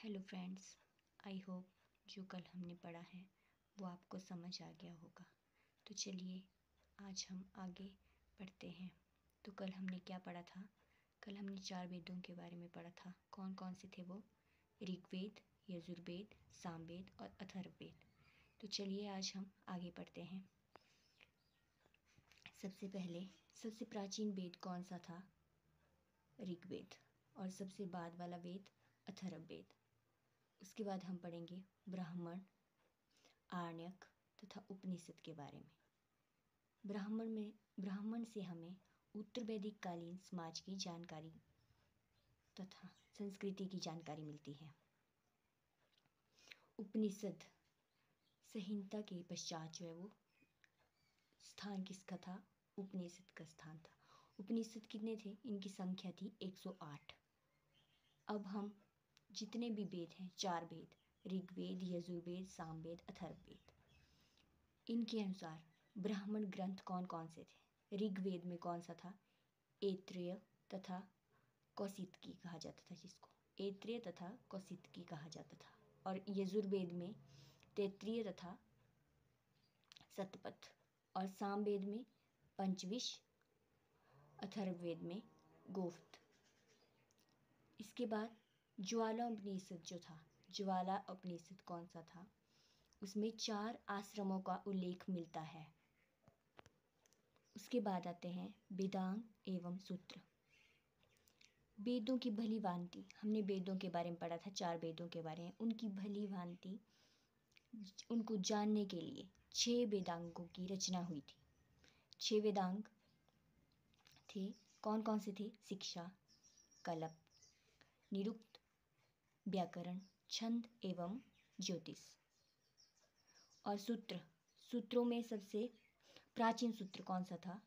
Hello friends, I hope जो कल हमने पढ़ा है वो आपको समझ आ गया होगा। तो चलिए आज हम आगे पढ़ते हैं। तो कल हमने क्या पढ़ा था? कल हमने 4 वेदों के बारे में पढ़ा था। कौन कौन से थे वो? ऋग्वेद, यजुर्वेद, सामवेद और अथर्ववेद। तो चलिए आज हम आगे पढ़ते हैं। सबसे पहले सबसे प्राचीन वेद कौन सा था? ऋग्वेद। और सबसे बाद वाला वेद अथर्ववेद। उसके बाद हम पढ़ेंगे ब्राह्मण, आरण्यक तथा उपनिषद के बारे में। ब्राह्मण से हमें उत्तर वैदिक कालीन समाज की जानकारी तथा संस्कृति की जानकारी मिलती है। उपनिषद संहिता के पश्चात जो है वो स्थान किसका था? उपनिषद का स्थान था। उपनिषद कितने थे? इनकी संख्या थी 108। अब हम जितने भी वेद हैं, 4 वेद, ऋग्वेद, यजुर्वेद, सामवेद, अथर्ववेद, इनके अनुसार ब्राह्मण ग्रंथ कौन कौन से थे? ऋग्वेद में कौन सा था? ऐत्रेय तथा कौशितकी कहा जाता था, जिसको ऐत्रेय तथा कौशितकी कहा जाता था। और यजुर्वेद में तैत्तिरीय तथा शतपथ। और सामवेद में पंचविश, अथर्ववेद में गोफ्त। इसके बाद ज्वाला उपनिषद जो था, ज्वाला उपनिषद कौन सा था? उसमें 4 आश्रमों का उल्लेख मिलता है। उसके बाद आते हैं वेदांग एवं सूत्र। वेदों की भली भांति, हमने वेदों के बारे में पढ़ा था, 4 वेदों के बारे में। उनकी भली भांति उनको जानने के लिए 6 वेदांगों की रचना हुई थी। 6 वेदांग थे। कौन कौन से थे? शिक्षा, कल्प, निरुक्त, व्याकरण, छंद एवं ज्योतिष। और सूत्रों में सबसे प्राचीन सूत्र कौन सा था?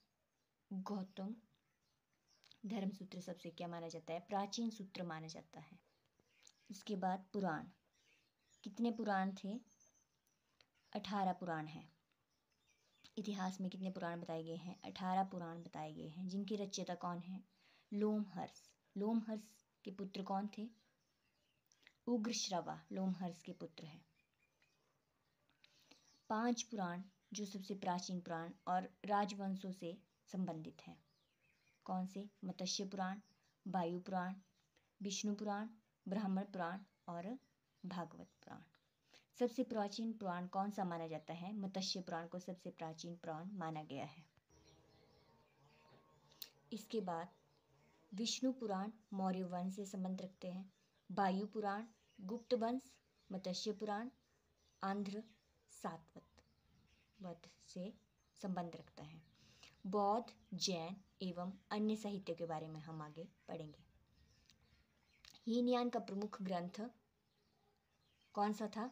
गौतम धर्म सूत्र सबसे क्या माना जाता है? प्राचीन सूत्र माना जाता है। उसके बाद पुराण। कितने पुराण थे? 18 पुराण हैं। इतिहास में कितने पुराण बताए गए हैं? 18 पुराण बताए गए हैं, जिनके रचयिता कौन हैं? लोमहर्ष। लोमहर्ष के पुत्र कौन थे? उग्रश्रवा लोमहर्ष के पुत्र हैं। 5 पुराण जो सबसे प्राचीन पुराण और राजवंशों से संबंधित हैं। कौन से? मत्स्य पुराण, वायु पुराण, विष्णु पुराण, ब्राह्मण पुराण और भागवत पुराण। सबसे प्राचीन पुराण कौन सा माना जाता है? मत्स्य पुराण को सबसे प्राचीन पुराण माना गया है। इसके बाद विष्णु पुराण मौर्य वंश से संबंध रखते हैं। वायु पुराण गुप्त वंश, मत्स्य पुराण आंध्र सातवत से संबंध रखता है। बौद्ध, जैन एवं अन्य साहित्य के बारे में हम आगे पढ़ेंगे। हीनयान का प्रमुख ग्रंथ कौन सा था?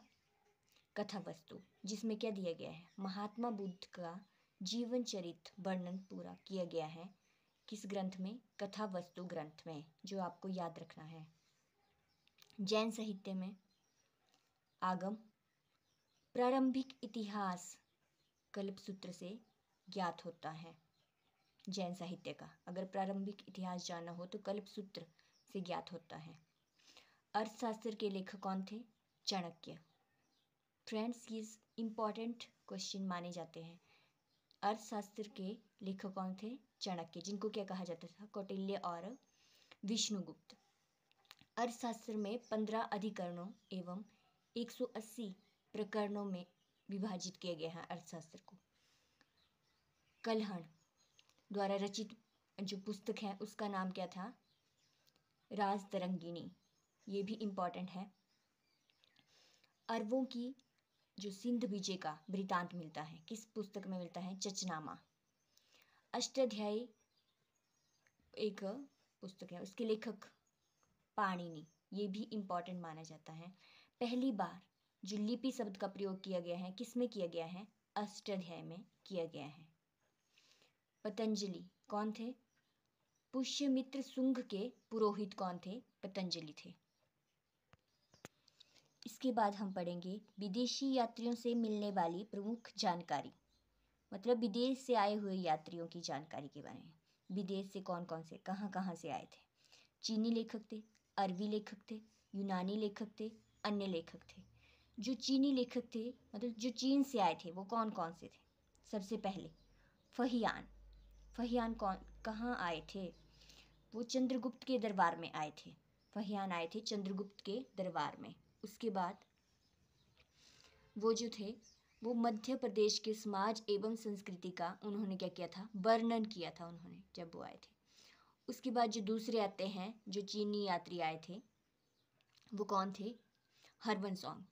कथावस्तु, जिसमें क्या दिया गया है? महात्मा बुद्ध का जीवन चरित्र वर्णन पूरा किया गया है। किस ग्रंथ में? कथावस्तु ग्रंथ में, जो आपको याद रखना है। जैन साहित्य में आगम, प्रारंभिक इतिहास कल्पसूत्र से ज्ञात होता है। जैन साहित्य का अगर प्रारंभिक इतिहास जानना हो तो कल्पसूत्र से ज्ञात होता है। अर्थशास्त्र के लेखक कौन थे? चाणक्य। फ्रेंड्स, ये इम्पॉर्टेंट क्वेश्चन माने जाते हैं। अर्थशास्त्र के लेखक कौन थे? चाणक्य, जिनको क्या कहा जाता था? कौटिल्य और विष्णुगुप्त। अर्थशास्त्र में 15 अधिकरणों एवं 180 प्रकरणों में विभाजित किया गया है अर्थशास्त्र को। कल्हण द्वारा रचित जो पुस्तक है उसका नाम क्या था? राजतरंगिणी। ये भी इम्पॉर्टेंट है। अरबों की जो सिंध विजय का वृतांत मिलता है, किस पुस्तक में मिलता है? चचनामा। अष्टाध्यायी एक पुस्तक है, उसके लेखक पाणिनि। ये भी इम्पॉर्टेंट माना जाता है। पहली बार जो लिपि शब्द का प्रयोग किया गया है, किस में किया गया है? अष्टाध्यायी में किया गया है। पतंजलि कौन थे? पुष्यमित्र शुंग के पुरोहित कौन थे? पतंजलि थे। इसके बाद हम पढ़ेंगे विदेशी यात्रियों से मिलने वाली प्रमुख जानकारी, मतलब विदेश से आए हुए यात्रियों की जानकारी के बारे में। विदेश से कौन कौन से, कहाँ कहाँ से आए थे? चीनी लेखक थे, अरबी लेखक थे, यूनानी लेखक थे, अन्य लेखक थे। जो चीनी लेखक थे, मतलब जो चीन से आए थे, वो कौन कौन से थे? सबसे पहले फहियान। फहियान कौन कहाँ आए थे? वो चंद्रगुप्त के दरबार में आए थे। फहियान आए थे चंद्रगुप्त के दरबार में। उसके बाद वो जो थे, वो मध्य प्रदेश के समाज एवं संस्कृति का उन्होंने क्या किया था? वर्णन किया था उन्होंने, जब वो आए थे। उसके बाद जो दूसरे आते हैं, जो चीनी यात्री आए थे, वो कौन थे? हरवनसोंग।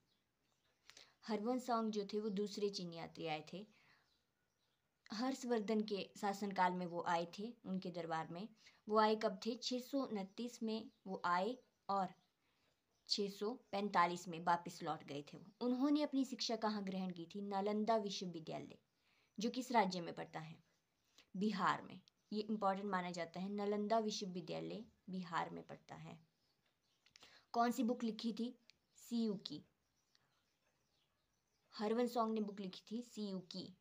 हरवनसोंग जो थे, वो दूसरे चीनी यात्री आए थे। हर्षवर्धन के शासनकाल में वो आए थे उनके दरबार में। वो आए कब थे? 629 में वो आए और 645 में वापस लौट गए थे वो। उन्होंने अपनी शिक्षा कहाँ ग्रहण की थी? नालंदा विश्वविद्यालय, जो किस राज्य में पड़ता है? बिहार में। ये इंपॉर्टेंट माना जाता है। नालंदा विश्वविद्यालय बिहार में पड़ता है। कौन सी बुक लिखी थी? सीयू की। हरवनसोंग ने बुक लिखी थी सीयू की।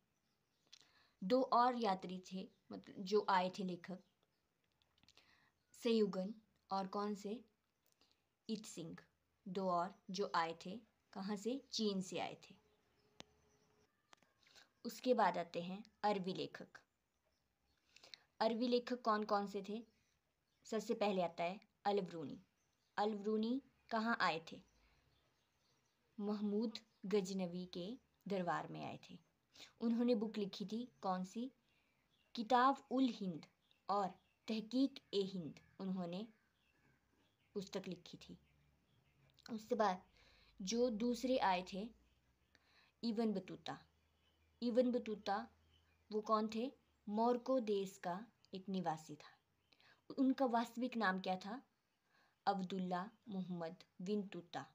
दो और यात्री थे, मतलब जो आए थे लेखक, सेयुगन और कौन से? इत्सिंग। दो और जो आए थे, कहाँ से? चीन से आए थे। उसके बाद आते हैं अरबी लेखक। अरबी लेखक कौन कौन से थे? सबसे पहले आता है अल-बरूनी। अल-बरूनी कहाँ आए थे? महमूद गजनवी के दरबार में आए थे। उन्होंने बुक लिखी थी कौन सी? किताब उल हिंद और तहकीक ए हिंद, उन्होंने पुस्तक लिखी थी। उसके बाद जो दूसरे आए थे, इब्न बतूता। इब्न बतूता वो कौन थे? मोरक्को देश का एक निवासी था। उनका वास्तविक नाम क्या था? अब्दुल्ला मोहम्मद बिन तूता।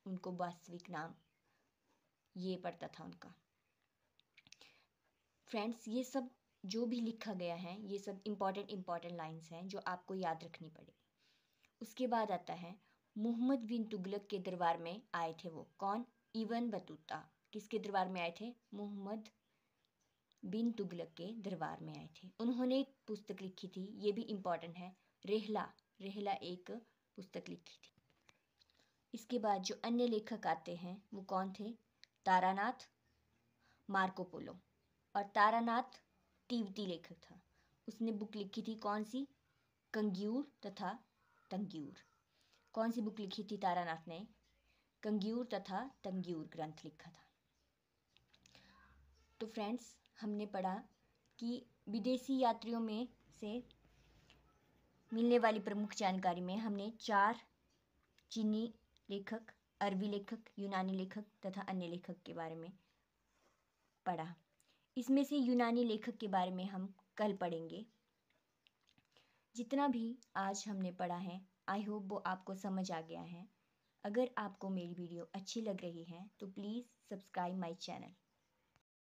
उनको वास्तविक नाम ये पड़ता था उनका। फ्रेंड्स, ये सब जो भी लिखा गया है, ये सब इम्पॉर्टेंट लाइंस हैं जो आपको याद रखनी पड़ेगी। उसके बाद आता है मोहम्मद बिन तुगलक के दरबार में आए थे वो। कौन? Ibn Battuta. किसके दरबार में आए थे? मोहम्मद बिन तुगलक के दरबार में आए थे। उन्होंने एक पुस्तक लिखी थी, ये भी इम्पॉर्टेंट है, रेहला। रेहला एक पुस्तक लिखी थी। इसके बाद जो अन्य लेखक आते हैं, वो कौन थे? Taranath, Marco Polo. और तारानाथ तिब्बती लेखक था। उसने बुक लिखी थी कौन सी? कंग्यूर तथा तंग्यूर। कौन सी बुक लिखी थी तारानाथ ने? कंग्यूर तथा तंग्यूर ग्रंथ लिखा था। तो फ्रेंड्स, हमने पढ़ा कि विदेशी यात्रियों में से मिलने वाली प्रमुख जानकारी में हमने 4 चीनी लेखक, अरबी लेखक, यूनानी लेखक तथा अन्य लेखक के बारे में पढ़ा। इसमें से यूनानी लेखक के बारे में हम कल पढ़ेंगे। जितना भी आज हमने पढ़ा है, आई होप वो आपको समझ आ गया है। अगर आपको मेरी वीडियो अच्छी लग रही है तो प्लीज़ सब्सक्राइब माय चैनल।